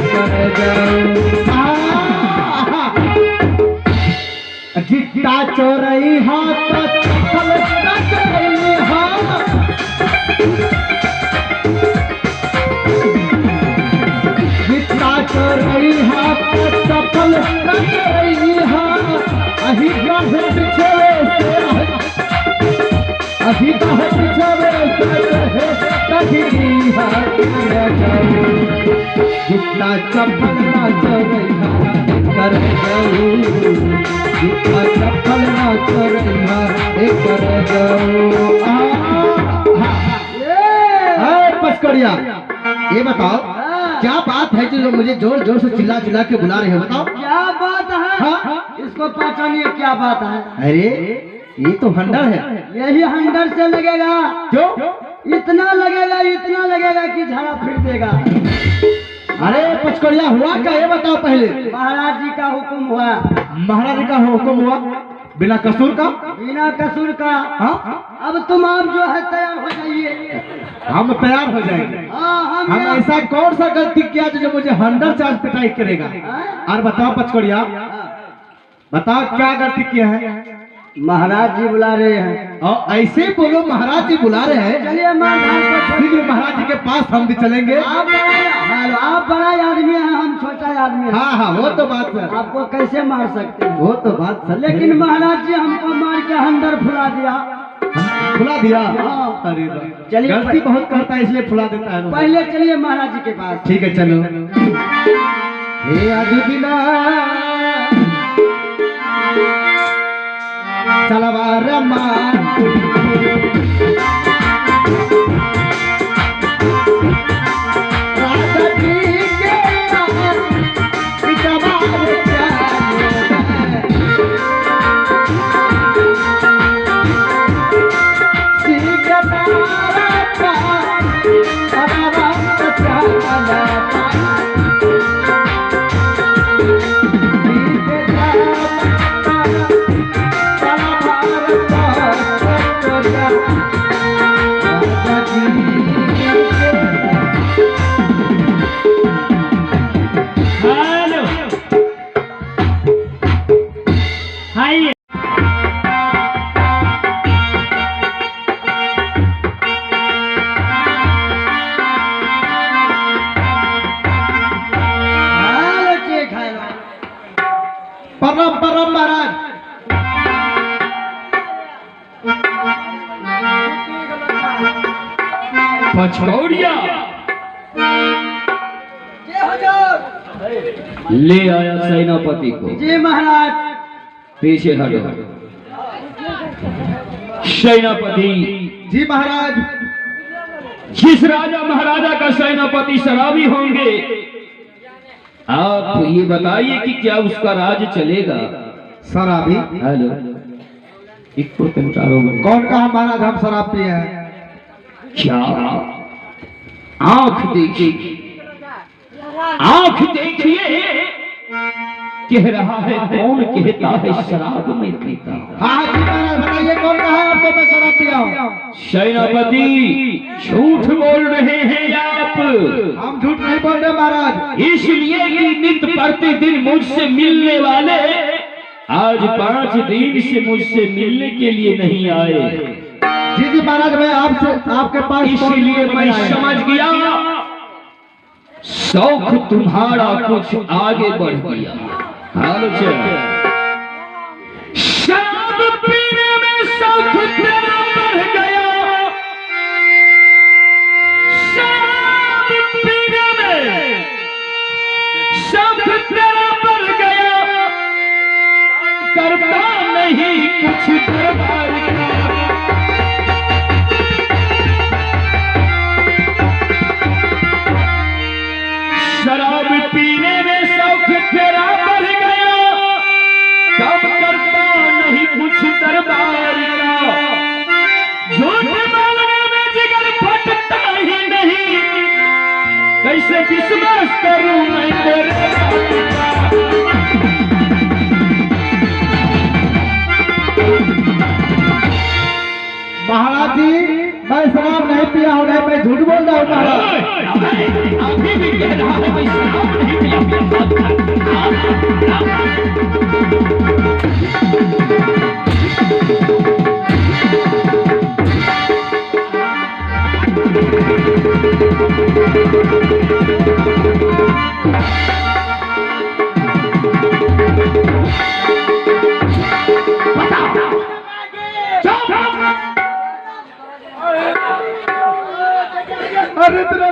कर जाऊं जितना चोरई हाथ चप्पल न चोरई हाथ जितना चोरई हाथ चप्पल न चोरई हाथ अही गाहे बिछड़े से अभी गाहे बिछड़े से कहीं हाथ कर जाऊं जितना चप्पल न चोरई हाथ कर जाऊं जितना चप्पल न चोरई हाथ कर जाऊं पचकड़िया ये बताओ क्या बात है जो मुझे जोर जोर से चिल्ला चिल्ला के बुला रहे हो बताओ क्या बात है हाँ? इसको पहचानिए क्या बात है अरे ये तो हंडर है यही हंडर से लगेगा क्यों इतना लगेगा कि झाड़ा फिर देगा अरे पचकड़िया हुआ क्या ये बताओ पहले महाराज जी का हुक्म हुआ महाराज का हुक्म हुआ बिना कसूर का हाँ? अब तुम आप जो है तैयार हो जाइए हम तैयार हो जाएंगे हाँ हम ऐसा कौन सा गलती किया जो मुझे हंडर चार्ज पिटाई करेगा और बताओ पचकड़िया बताओ क्या गलती किया है महाराज जी बुला रहे हैं और ऐसे बोलो महाराज जी बुला रहे हैं चलिए शीघ्र महाराज जी के पास हम भी चलेंगे आप बड़ा आदमी हैं हम छोटा आदमी हैं हाँ हाँ वो तो बात है आपको कैसे मार सकते हैं वो तो बात है लेकिन महाराज जी हमको मार के हंडर फुला दिया फुला दिया हाँ। अरे चलिए गलती बहुत करता है इसलिए फुला देता है पहले चलिए महाराज जी के पास ठीक है चलो हे अजुदिना चलवार परम महाराज पचकौड़िया ले आया सेनापति को जी महाराज पीछे हटो सेनापति जी महाराज जिस राजा महाराजा का सेनापति शराबी होंगे आप ये बताइए कि क्या उसका राज चलेगा शराबी हेलो कौन कहा महाराज हम शराब पिए हैं क्या आंख देखिए कह रहा है कौन कहता है शराब में पीता हाँ जी महाराज बताइए कौन कहा आपको मैं शराब पिया हूँ सेनापति झूठ बोल रहे हैं आप हम झूठ नहीं बोल रहे महाराज इसलिए कि नित्य प्रतिदिन मुझसे मिलने वाले आज 5 दिन से मुझसे मिलने के लिए नहीं आए जी जी महाराज मैं आपसे आपके पास इसलिए मैं समझ गया शौक तुम्हारा कुछ आगे बढ़ गया हाल शराब पीने में शौक तेरा बढ़ गया शराब पीने में शौक तेरा बढ़ गया करता नहीं कुछ दरबार का शराब पीने में शौक तेरा बढ़ गया कब करता नहीं कुछ दरबार का झूठ बोलने में जिगर फटता ही नहीं कैसे विश्वास करूं मैं तेरे महाराज जी मैं शराब नहीं पिया हूँ मैं झूठ बोल रहा हूँ महाराज अभी भी कह रहा है अरे तेरा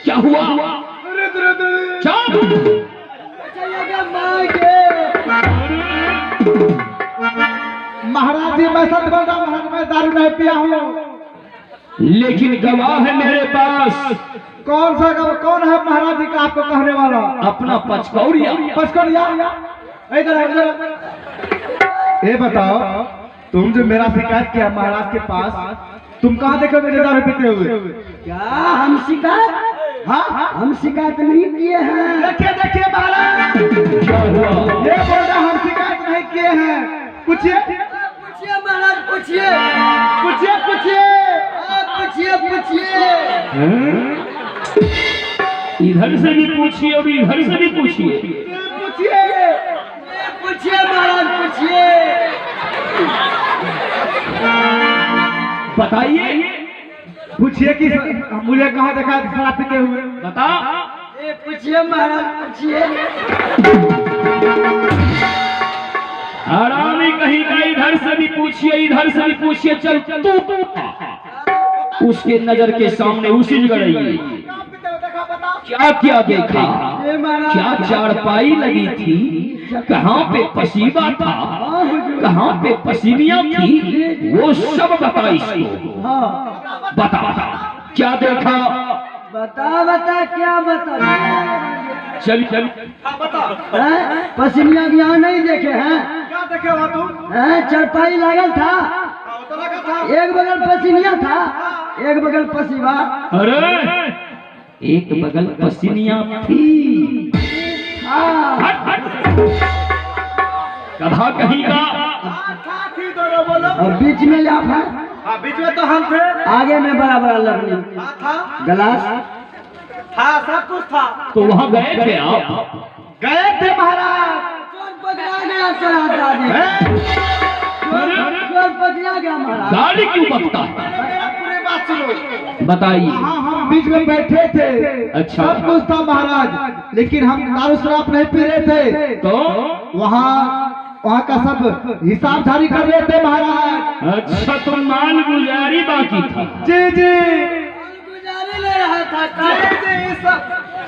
क्या हुआ? अरे तेरा महाराज जी मैं सच बोल रहा हूँ, महाराज मैं दारू नहीं पिया हूँ। लेकिन गवाह है मेरे पास। कौन सा कौन है महाराज जी का आपको कहने वाला? अपना पचकौरिया। पचकौरिया इधर इधर। ये बताओ, तुम जो मेरा शिकायत किया महाराज के पास, तुम कहाँ देखो मेरे दारू पीते हुए? क्या हम शिकायत? हाँ हम शिकायत नहीं किए हैं। देखिए देखिए महाराज, क्या हुआ? ये बोल रहा हम शिकायत नहीं किए हैं। पूछिए पूछिए महाराज, पूछिए पूछिए पूछिए पूछिए पूछिए। इधर से भी पूछिए और इधर से भी पूछिए। पूछिए पूछिए महाराज, पूछिए। बताइए। पूछिए कि मुझे कहाँ देखा शराब पीते हुए? बता। पूछिए महाराज, पूछिए। हरामी कहीं का, इधर से भी पूछिए इधर से भी पूछिए। चल तू उसके नजर के सामने उसी जगह रहिए। क्या क्या देखा? क्या चारपाई लगी थी? कहाँ पे पसीबा था? कहाँ पे पसीनियां थी? वो सब बता इसको। हाँ बता क्या देखा? बता बता, क्या बता? चल चल पसीनिया यहाँ नहीं देखे हैं? क्या देखे हो तुम? चरपाई लागल था, एक बगल पसीनिया था, एक बगल पसीवा। अरे एक बगल पसीनियां थी। हट हट कधा कहीं का। बोलो। और बीच में आप हैं, बीच में तो हम थे। आगे में बड़ा बड़ा लकड़ी था गिलास था, सब कुछ था। तो वहां गए थे आप? गए थे महाराज। चोर पकड़ा गया, चोर दादी चोर पकड़ा गया महाराज। गाड़ी क्यों बकता है? पूरी बात सुनो। बताइए। हम बीच में बैठे थे। अच्छा। सब कुछ था महाराज, लेकिन हम दारू शराब नहीं पी रहे थे। तो वहाँ का सब हिसाब जारी कर रहे थे महाराज। अच्छा, तो माल गुजारी बाकी था। जी जी गुजारी ले रहा था।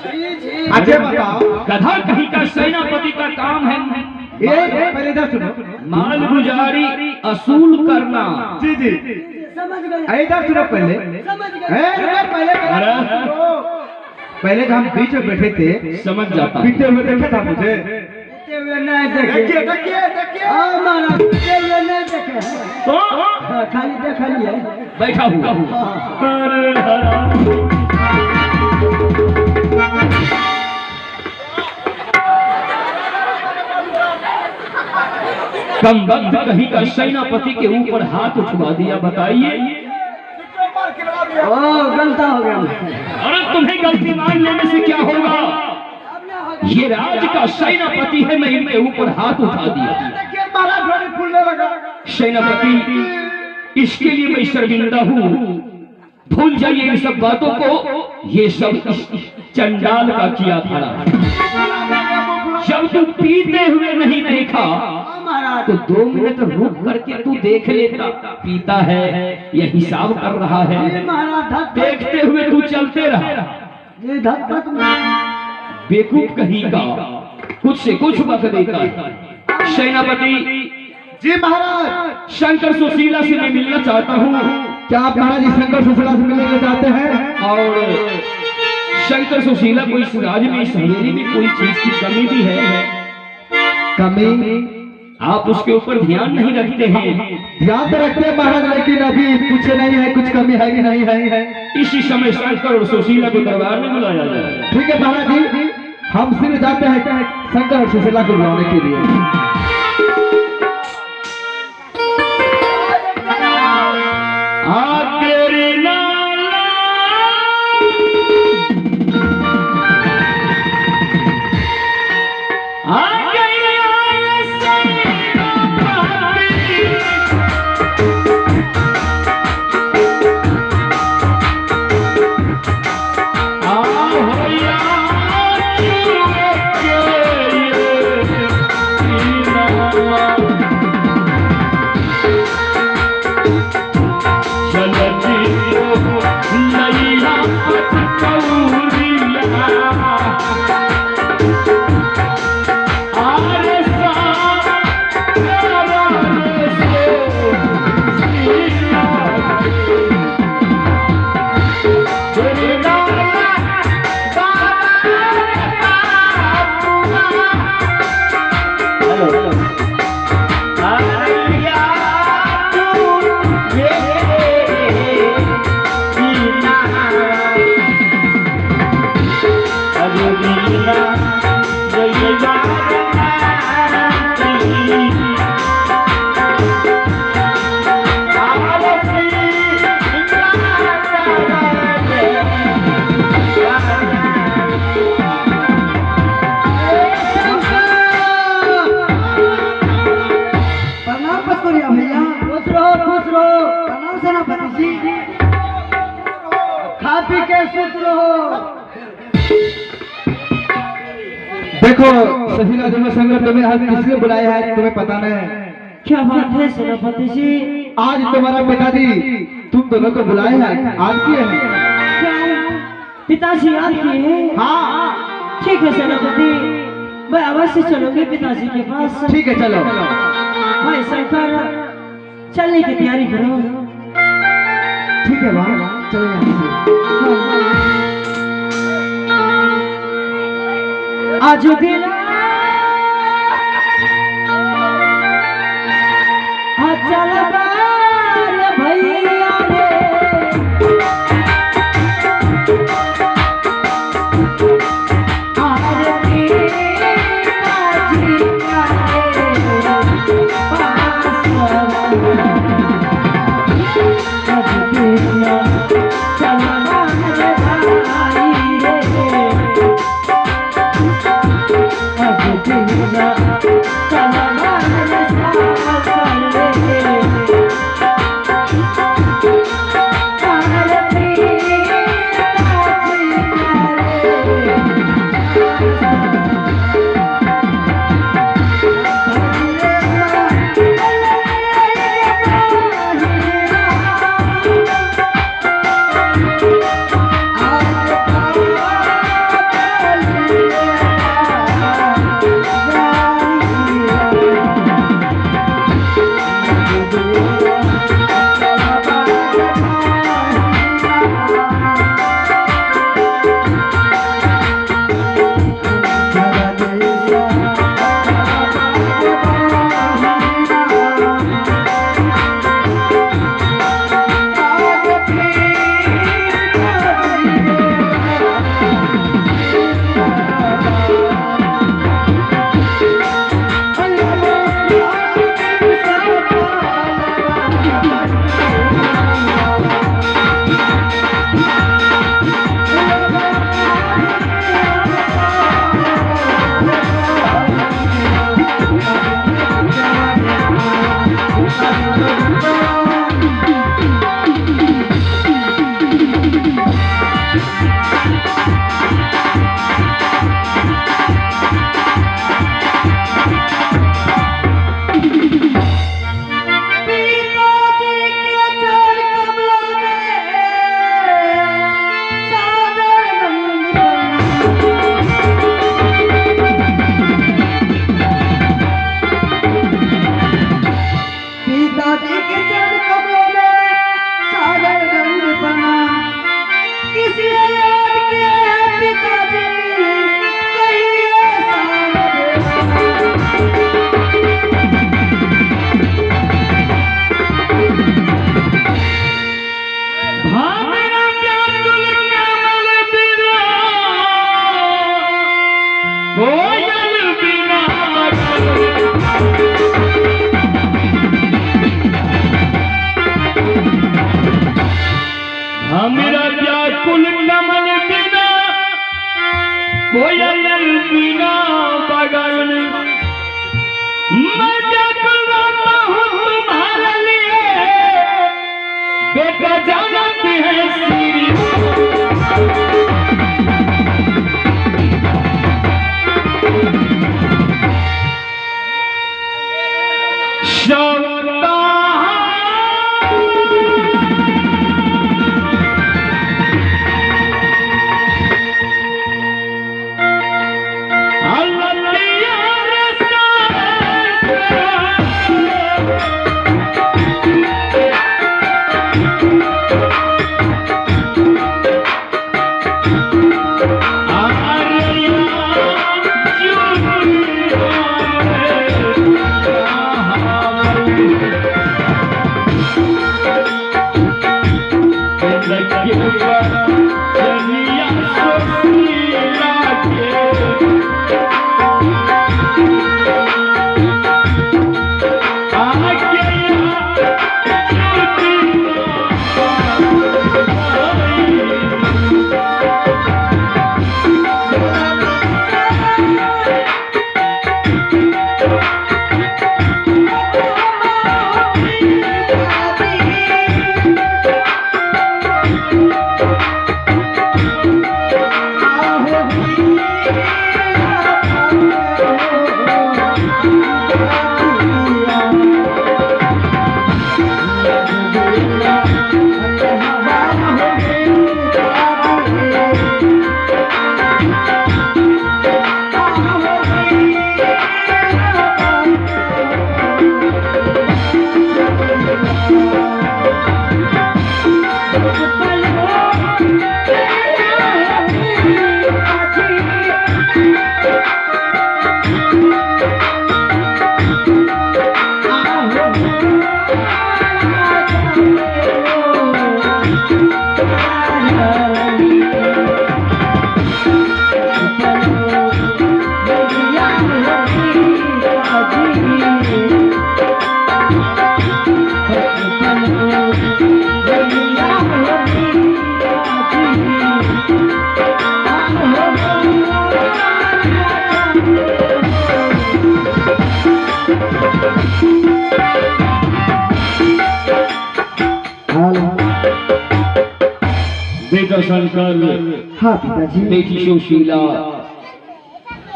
जी जी। अच्छा बताओ, गधा कहीं का सेनापति का काम है ये पहले इधर सुनो। माल गुजारी असूल करना। जी जी समझ गए, इधर सुनो पहले। समझ गए। पहले जब हम बीच में बैठे थे, समझ जाता हूं। पीते हुए देखा था मुझे। पीते हुए नहीं देखे। देखिए देखिए देखिए। हाँ महाराज, पीते हुए नहीं देखे हैं। तो हाँ, खाली देख लिए। बैठा हुआ। हाँ। अरे हराम। कम बंद कहीं का सेनापति के ऊपर हाथ उठवा दिया। बताइए। ओ गलता हो गया। अरे तुम्हें गलती मान लेने से क्या होगा? ये राज्य का सेनापति है, मैं इनके ऊपर हाथ उठा दिया। महाराज फूलने लगा। सेनापति, इसके लिए मैं शर्मिंदा हूँ। भूल जाइए इन सब बातों को। ये सब चंडाल का किया था। जब तू पीते हुए नहीं देखा तो 2 मिनट रुक करके तू देख लेता। पीता है या हिसाब कर रहा है, देखते हुए तू चलते रहा। ये धक्कत बेवकूफ कहीं का, कुछ से कुछ बक देता है। सेनापति जी महाराज, शंकर सुशीला से मैं मिलना चाहता हूँ। क्या आप महाराज जी शंकर सुशीला से मिलना चाहते हैं? और शंकर सुशीला को इस राज्य में, इस हवेली में कोई चीज की कमी भी है? कमी? आप उसके ऊपर ध्यान नहीं रखते हैं। ध्यान तो रखते हैं महाराज, लेकिन अभी पूछे नहीं है कुछ कमी है कि नहीं है। इसी समय शंकर और सुशीला को दरबार में बुलाया जाए। ठीक है महाराज जी, हम सिर्फ जाते हैं शंकर और सुशीला को बुलाने के लिए। देखो सफीना जमा संगत तुम्हें आज किसने बुलाया है तुम्हें पता नहीं? क्या बात है सेनापति जी? आज तुम्हारा पिताजी तुम दोनों को बुलाए हैं, आज किए हैं। क्या पिताजी याद किए हैं? हाँ ठीक है सेनापति, मैं अवश्य चलूंगी पिताजी के पास। ठीक है चलो। भाई शंकर चलने की तैयारी करो। ठीक है वहाँ चलो यहाँ से। आज दिन चल भैया रे मेरा व्याकुल कमल बिना कोयल बिना बगन मैं व्याकुल रहता हूँ तुम्हारे लिए बेटा जानती है श्री शंकर, हाँ पिताजी। बेटी सुशीला,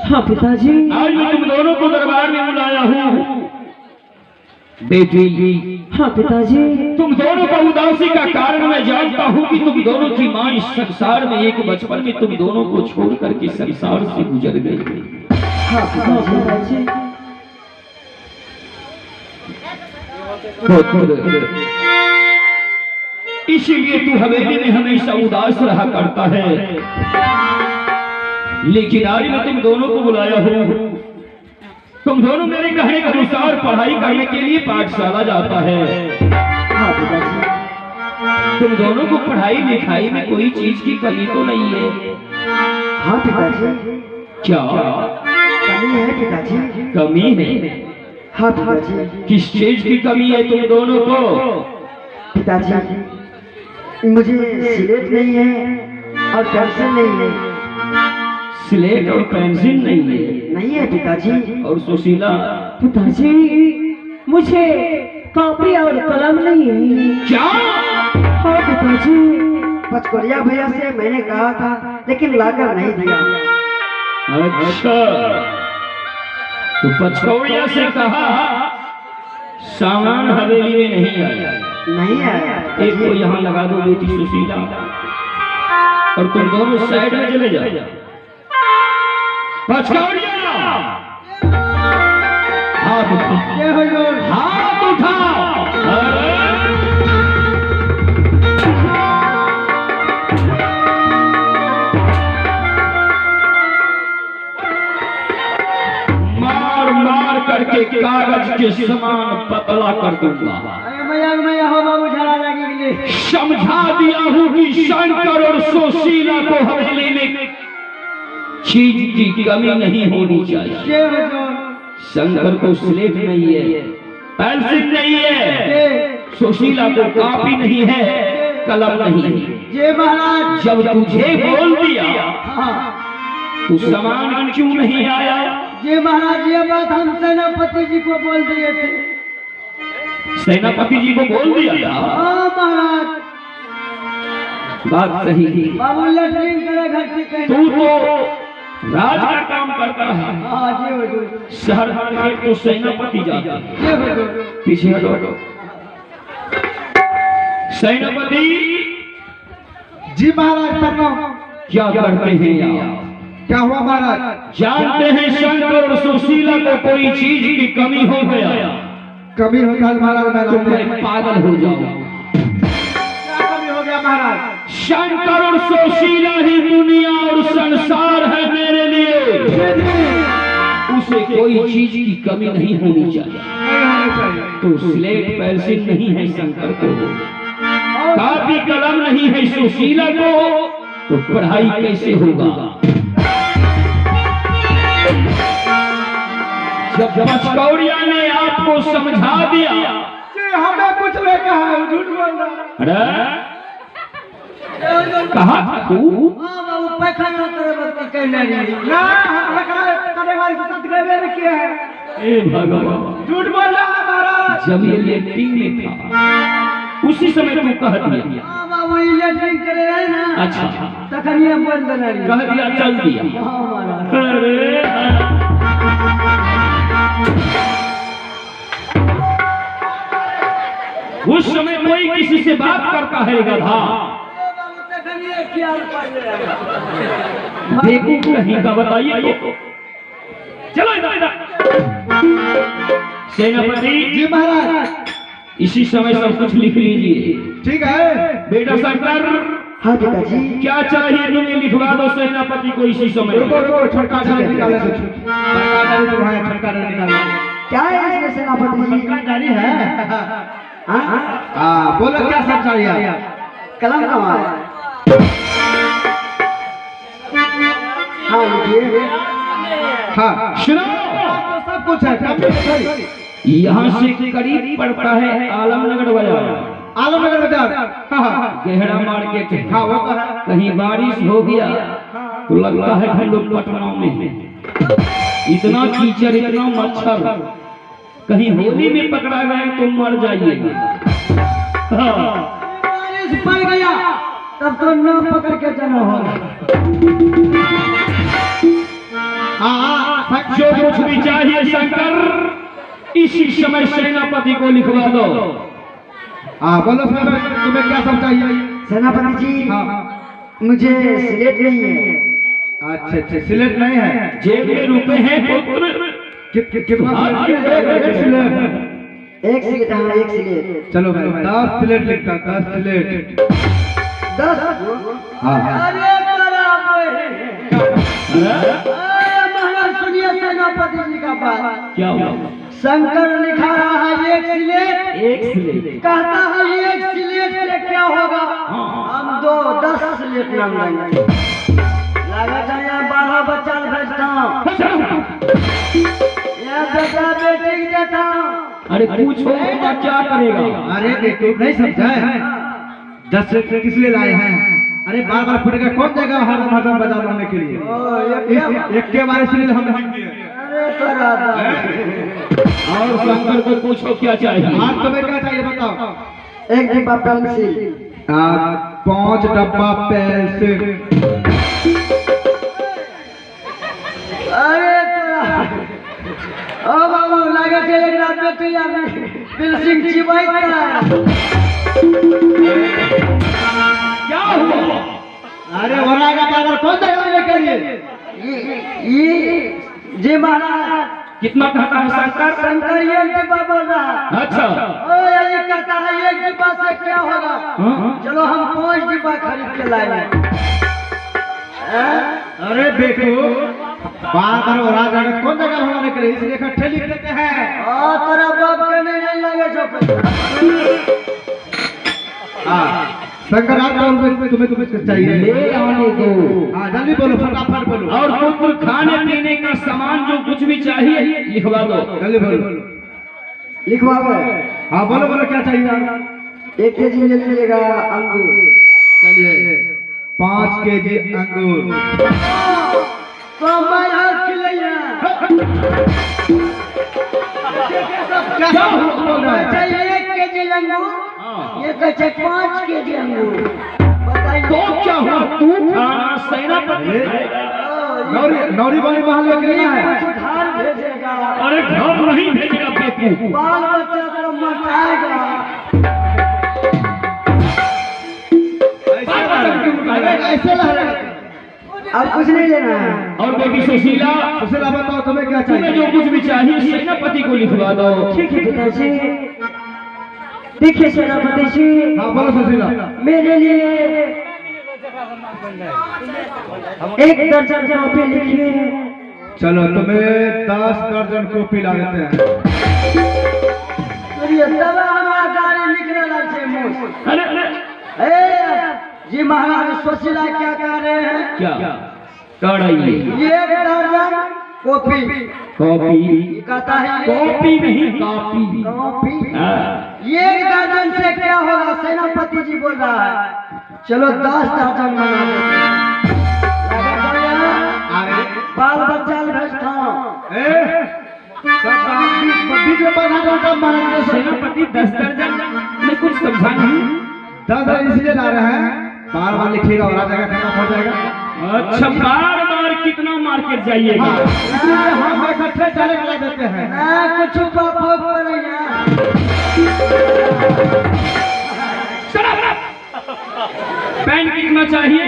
हाँ पिताजी। आज मैं तुम दोनों को दरबार में बुलाया हूँ। बेटी, हाँ पिताजी। तुम दोनों का उदासी का कारण मैं जानता हूँ कि तुम दोनों की माँ इस संसार में एक बचपन में तुम दोनों को छोड़ करके संसार से गुजर गई। हाँ पिताजी। इसीलिए तू हवेली में हमेशा उदास रहा करता है, लेकिन आज मैं तुम दोनों को बुलाया हूँ। तुम दोनों मेरे कहने के अनुसार पढ़ाई करने के लिए पाठशाला जाता है। हाँ पिताजी। तुम दोनों को पढ़ाई लिखाई में कोई चीज की कमी तो नहीं है? हाँ पिताजी। क्या कमी है पिताजी? कमी है? हाँ पिताजी। किस चीज की कमी है तुम दोनों को? पिताजी, मुझे स्लेट नहीं है और पेंसिल नहीं है। स्लेट और पेंसिल नहीं है? नहीं है पिताजी। और सुशीला? पिताजी, मुझे कॉपी और कलम नहीं है। क्या? हाँ पिताजी। पचकोरिया भैया से मैंने कहा था, लेकिन लाकर नहीं दिया। अच्छा, तो पचकौड़िया से कहा सामान हवेली में नहीं आया? नहीं आया। एक को यहाँ लगा दो बेटी सुशीला, और तुम दोनों साइड में चले जाओ। पचकौड़िया, हाथ उठाओ, हाथ उठाओ। मार मार करके कागज के समान पतला कर दूंगा। समझा दिया हूँ कि शंकर और सुशीला को हवेली में चीज की कमी नहीं होनी चाहिए। शंकर को स्लेट नहीं है, पेंसिल नहीं है, सुशीला को कॉपी नहीं है, कलम नहीं है। महाराज, जब तुझे बोल दिया तो सामान क्यों नहीं आया? जी महाराज, ये बात हम सेनापति जी को बोल दिए थे। सेनापति जी को बोल दिया था? हाँ महाराज। बात सही थी। बाबू लेटरिंग करे घर से कहीं। तू तो राज का काम करता है। हाँ जी हुजूर। शहर के तो सेनापति जाता है। जी हुजूर। पीछे हटो। सेनापति जी महाराज, प्रणाम। क्या करते हैं यार? क्या हुआ महाराज? जानते हैं शंकर और सुशीला को कोई चीज की कमी हो गया, कमी होता है महाराज, तो मैं पागल हो जाऊं। क्या कमी हो गया महाराज? शंकर और सुशीला ही दुनिया और संसार है मेरे लिए। उसे कोई चीज की कमी नहीं होनी चाहिए। तो स्लेट पेंसिल नहीं है शंकर को, कॉपी कलम नहीं है सुशीला को, तो पढ़ाई कैसे होगा? जब पचकौड़िया ने आपको समझा दिया, हमें कुछ नहीं कहा, झूठ बोल रहा। अरे कहा तू? हाँ बाबू, पैखाना करे बत्ती कहने रही। ना, हम करे वाले के साथ गए नहीं किए हैं। ए भगवान, झूठ बोल रहा है महाराज। जब ये लेटिंग में था उसी समय तू कह दिया। हाँ बाबू, ये लेटरिंग करे रहे ना। अच्छा, तखन ये बोल देना रही। कह दिया, चल दिया। हाँ महाराज। अरे उस समय कोई किसी से बात करता है गधा? देखो कहीं का बताइए तो। चलो इधर। सेनापति जी महाराज। इसी समय सब कुछ लिख लीजिए। ठीक है बेटा शंकर, हाँ पिताजी। क्या चाहिए तुम्हें लिखवा दो सेनापति को इसी समय। रुको, छोटका डाली निकाले तो बड़का डाली तो है, छोटका डाली निकाले। क्या है इसमें सेनापति जी? छोटका डाली है। हाँ, बोलो क्या सब चाहिए? कलम कहाँ है? हाँ लिखिए। हाँ, सुनो, तो सब कुछ है, यहाँ से करीब पड़ता है आलमनगर बाजार। आलमनगर बाजार। हाँ, गहरा मार्केट है। हाँ, वो तो है। कहीं बारिश हो गया तो लगता है हम लोग पटना में हैं। इतना कीचड़, इतना मच्छर, कहीं होली में पकड़ा गए तो मर जाइएगा। हाँ। बारिश पड़ गया तब तो नाम पकड़ के जाना होगा। जो कुछ भी चाहिए शंकर इसी समय सेनापति को लिखवा दो। बोलो सर, तुम्हें क्या सब चाहिए? सेनापति जी, मुझे स्लेट नहीं है। अच्छा, सिलेट नहीं है? जेब में रुपए हैं पुत्र? कितना? एक स्लेट। हाँ, एक स्लेट। चलो भाई, 10 स्लेट लिखता, 10 स्लेट। 10? हाँ। अरे महाराज सुनिए सेनापति जी का बात। क्या हुआ? शंकर लिखा रहा है एक स्लेट, एक स्लेट कहता है एक स्लेट से क्या होगा? हम 10 स्लेट नाम लेंगे। लगा जाए 12 बच्चा भेजता हूँ, या बेटा बेटी देता हूँ। अरे पूछो बेटा क्या करेगा? अरे बेटू नहीं समझा है, 10 स्लेट किस लिए लाए हैं? अरे बार फुटेगा, कौन जाएगा हरदम बाजार लाने के लिए? एक के बारे से हम लिखेंगे। अरे तोरा और शंकर को पूछो क्या चाहिए? आज तुम्हें क्या चाहिए बताओ? एक डिब्बा पेंसिल। 5 डब्बा पेंसिल। अरे तोरा ओ बाबू लगे छे एक रात में तू यार पेंसिल चिबाई का। क्या हुआ? अरे वरागा बाजार कौन जाएगा लेके लिए? ये जी महाराज। कितना कहता है शंकर? शंकर ये डिब्बा बोल रहा है। अच्छा। ओ ये कहता है एक डिब्बा से क्या होगा? चलो हम 5 डिब्बा खरीद के लाए। अरे बेटू बार वरागा कौन जाएगा लाने के लिए? इसलिए इकट्ठे लिख देते हैं। तेरा बाप के नहीं लगे जो। शंकर आप तुम्हें चाहिए? ले आने दो। जल्दी बोलो, फटाफट बोलो। और पुत्र खाने पीने का सामान जो कुछ भी चाहिए लिखवा दो। जल्दी बोलो। लिखवाओ। बोलो क्या चाहिए? 1 केजी ले लीजिएगा अंगूर। चलिए 5 केजी अंगूर। क्या बोल रहा है? 1 केजी अंगूर, ये कहते 5 केजी अंगूर। बताइए तो क्या हुआ? तू खाना सेनापति नौरी वाली महल में कितना है? कुछ घर भेजेगा। अरे घर नहीं भेजेगा बेवकूफ। बाल बच्चा को मचाएगा। ऐसे लहरेगा। अब कुछ नहीं लेना है। और बेटी सुशीला, बताओ तुम्हें क्या तुम्हें चाहिए? जो कुछ भी चाहिए सेनापति को लिखवा दो। ठीक है पिताजी। देखिए सेनापति जी, बोलो सुशीला। मेरे लिए 1 दर्जन कॉपी लिखिए। चलो तुम्हें 10 दर्जन कॉपी ला देते हैं। हमारा गाड़ी निकले लगे मुँह। अरे जी महाराज सुशीला क्या कह रहे हैं? क्या कर रही है? 1 दर्जन कॉपी। कॉपी कहता है कॉपी नहीं कॉपी। कॉपी। हाँ। 1 दर्जन से क्या होगा? सेनापति जी बोल रहा है। चलो 10 दर्जन बना देते। बाल बच्चा भेजता सेनापति 10 दर्जन में कुछ समझा नहीं। 10 दर्जन इसलिए ला रहे हैं, बार लिखिएगा और आ जाएगा, खत्म हो जाएगा। अच्छा बार कितना मार्केट जाइएगा? हम इकट्ठे चले ला देते हैं। कुछ पेन कितना चाहिए?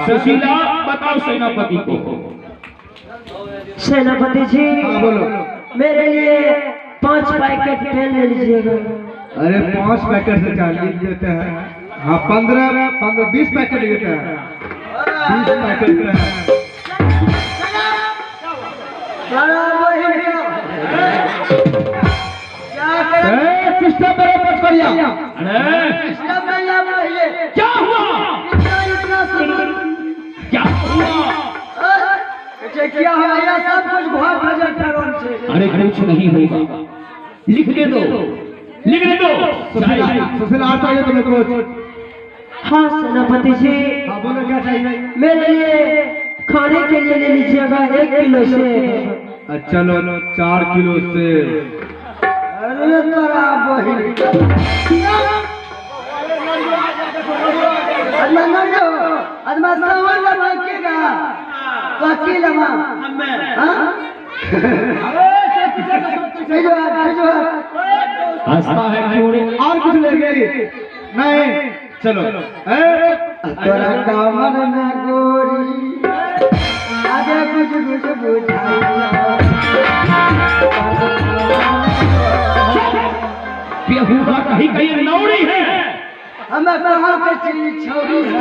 सुशीला बताओ सेनापति को। सेनापति जी बोलो। मेरे लिए 5 पैकेट पेन ले लीजिएगा। अरे 5 पैकेट से 40 देते हैं। 15 20 पैकेट देते हैं। 20 पैकेट है। सिस्टम पर मत करिए। क्या हुआ? क्या हुआ? क्या हुआ? सब कुछ बहुत भजन ठहरों से। अरे कुछ नहीं होगा, लिखने दो लिखने दो। सुशीला चाहिए तुम्हें कुछ? हाँ सेनापति जी। बोलो क्या चाहिए? मेरे लिए खाने के लिए ले लीजिएगा 1 किलो से। चलो 4 किलो से। अरे तोरा बहिन अदमनंदो अदमसावन लमाकेगा वकील लमा हां भेजो हंसता है क्यों रे? और कुछ ले गई नहीं चलो तोरा कमर में गोरी आगे कुछ बुझाई बेहुदा कहीं कहीं नौड़ी है। हमें कहाँ पे चली छोड़ी है।